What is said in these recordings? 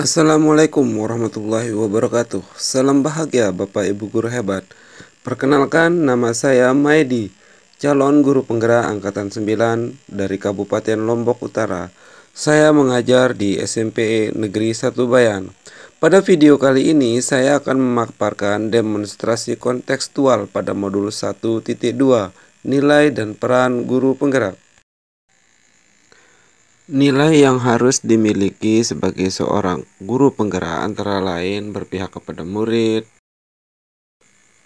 Assalamualaikum warahmatullahi wabarakatuh. Salam bahagia Bapak Ibu guru hebat. Perkenalkan, nama saya Maedi, calon guru penggerak angkatan 9 dari Kabupaten Lombok Utara. Saya mengajar di SMP Negeri 1 Bayan. Pada video kali ini saya akan memaparkan demonstrasi kontekstual pada modul 1.2, nilai dan peran guru penggerak. Nilai yang harus dimiliki sebagai seorang guru penggerak antara lain berpihak kepada murid,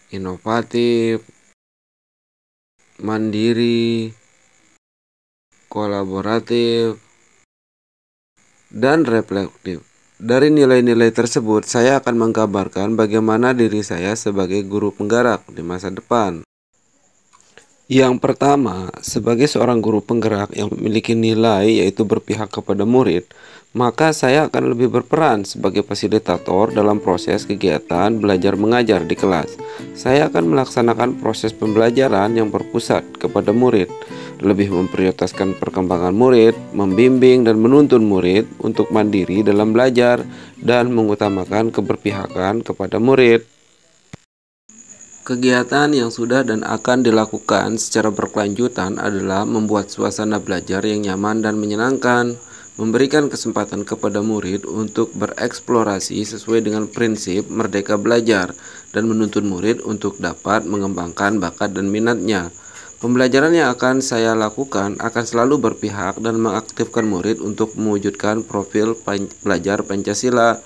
inovatif, mandiri, kolaboratif, dan reflektif. Dari nilai-nilai tersebut, saya akan menggambarkan bagaimana diri saya sebagai guru penggerak di masa depan. Yang pertama, sebagai seorang guru penggerak yang memiliki nilai yaitu berpihak kepada murid, maka saya akan lebih berperan sebagai fasilitator dalam proses kegiatan belajar mengajar di kelas. Saya akan melaksanakan proses pembelajaran yang berpusat kepada murid, lebih memprioritaskan perkembangan murid, membimbing dan menuntun murid untuk mandiri dalam belajar, dan mengutamakan keberpihakan kepada murid. Kegiatan yang sudah dan akan dilakukan secara berkelanjutan adalah membuat suasana belajar yang nyaman dan menyenangkan, memberikan kesempatan kepada murid untuk bereksplorasi sesuai dengan prinsip merdeka belajar, dan menuntun murid untuk dapat mengembangkan bakat dan minatnya. Pembelajaran yang akan saya lakukan akan selalu berpihak dan mengaktifkan murid untuk mewujudkan profil pelajar Pancasila.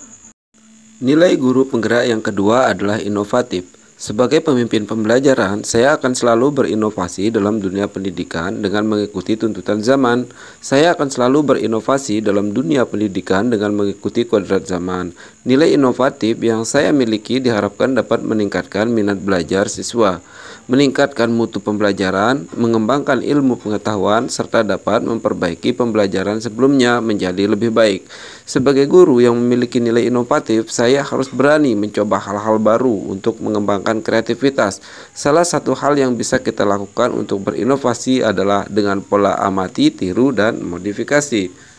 Nilai guru penggerak yang kedua adalah inovatif. Sebagai pemimpin pembelajaran, saya akan selalu berinovasi dalam dunia pendidikan dengan mengikuti tuntutan zaman. Saya akan selalu berinovasi dalam dunia pendidikan dengan mengikuti kodrat zaman. Nilai inovatif yang saya miliki diharapkan dapat meningkatkan minat belajar siswa, meningkatkan mutu pembelajaran, mengembangkan ilmu pengetahuan, serta dapat memperbaiki pembelajaran sebelumnya menjadi lebih baik. Sebagai guru yang memiliki nilai inovatif, saya harus berani mencoba hal-hal baru untuk mengembangkan kreativitas. Salah satu hal yang bisa kita lakukan untuk berinovasi adalah dengan pola amati, tiru, dan modifikasi.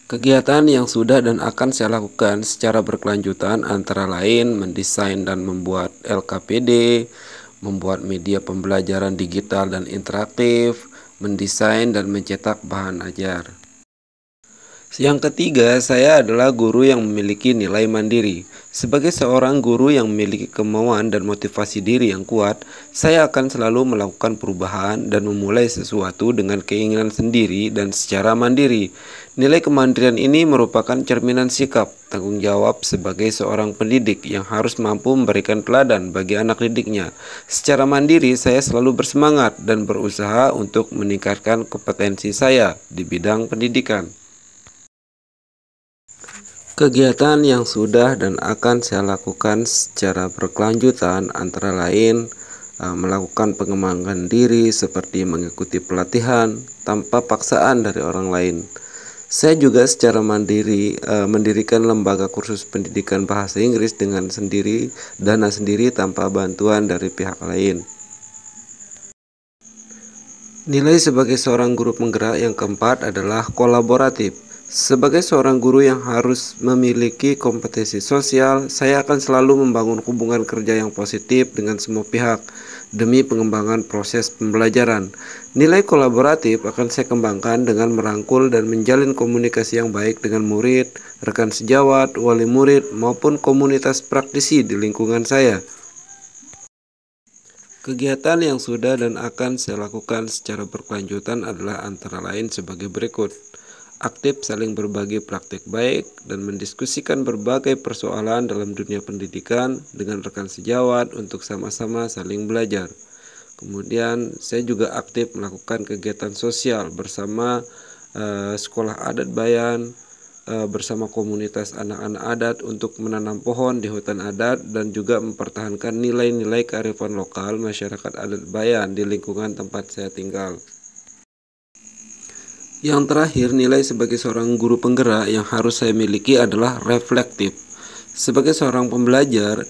Kegiatan yang sudah dan akan saya lakukan secara berkelanjutan antara lain mendesain dan membuat LKPD, membuat media pembelajaran digital dan interaktif, mendesain dan mencetak bahan ajar. Yang ketiga, saya adalah guru yang memiliki nilai mandiri. Sebagai seorang guru yang memiliki kemauan dan motivasi diri yang kuat, saya akan selalu melakukan perubahan dan memulai sesuatu dengan keinginan sendiri dan secara mandiri. Nilai kemandirian ini merupakan cerminan sikap tanggung jawab sebagai seorang pendidik yang harus mampu memberikan teladan bagi anak didiknya. Secara mandiri, saya selalu bersemangat dan berusaha untuk meningkatkan kompetensi saya di bidang pendidikan. Kegiatan yang sudah dan akan saya lakukan secara berkelanjutan antara lain melakukan pengembangan diri seperti mengikuti pelatihan tanpa paksaan dari orang lain. Saya juga secara mandiri mendirikan lembaga kursus pendidikan bahasa Inggris dengan dana sendiri tanpa bantuan dari pihak lain. Nilai sebagai seorang guru penggerak yang keempat adalah kolaboratif. Sebagai seorang guru yang harus memiliki kompetensi sosial, saya akan selalu membangun hubungan kerja yang positif dengan semua pihak demi pengembangan proses pembelajaran. Nilai kolaboratif akan saya kembangkan dengan merangkul dan menjalin komunikasi yang baik dengan murid, rekan sejawat, wali murid, maupun komunitas praktisi di lingkungan saya. Kegiatan yang sudah dan akan saya lakukan secara berkelanjutan adalah antara lain sebagai berikut. Aktif saling berbagi praktik baik dan mendiskusikan berbagai persoalan dalam dunia pendidikan dengan rekan sejawat untuk sama-sama saling belajar. Kemudian saya juga aktif melakukan kegiatan sosial bersama sekolah adat Bayan, bersama komunitas anak-anak adat untuk menanam pohon di hutan adat dan juga mempertahankan nilai-nilai kearifan lokal masyarakat adat Bayan di lingkungan tempat saya tinggal. Yang terakhir, nilai sebagai seorang guru penggerak yang harus saya miliki adalah reflektif. Sebagai seorang pembelajar,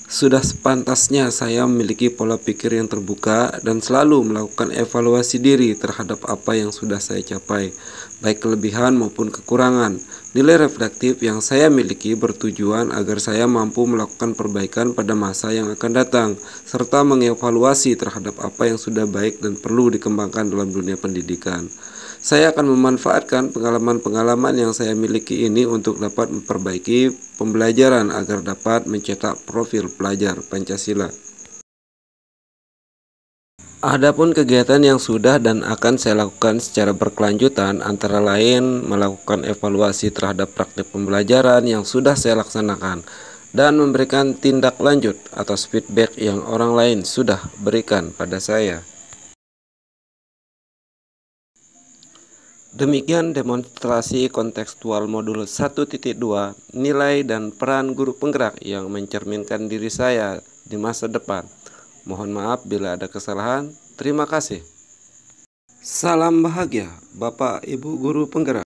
sudah sepantasnya saya memiliki pola pikir yang terbuka dan selalu melakukan evaluasi diri terhadap apa yang sudah saya capai, baik kelebihan maupun kekurangan. Nilai reflektif yang saya miliki bertujuan agar saya mampu melakukan perbaikan pada masa yang akan datang, serta mengevaluasi terhadap apa yang sudah baik dan perlu dikembangkan dalam dunia pendidikan. Saya akan memanfaatkan pengalaman-pengalaman yang saya miliki ini untuk dapat memperbaiki pembelajaran agar dapat mencetak profil pelajar Pancasila. Adapun kegiatan yang sudah dan akan saya lakukan secara berkelanjutan antara lain melakukan evaluasi terhadap praktik pembelajaran yang sudah saya laksanakan dan memberikan tindak lanjut atas feedback yang orang lain sudah berikan pada saya. Demikian demonstrasi kontekstual modul 1.2 nilai dan peran guru penggerak yang mencerminkan diri saya di masa depan. Mohon maaf bila ada kesalahan. Terima kasih. Salam bahagia, Bapak Ibu Guru Penggerak.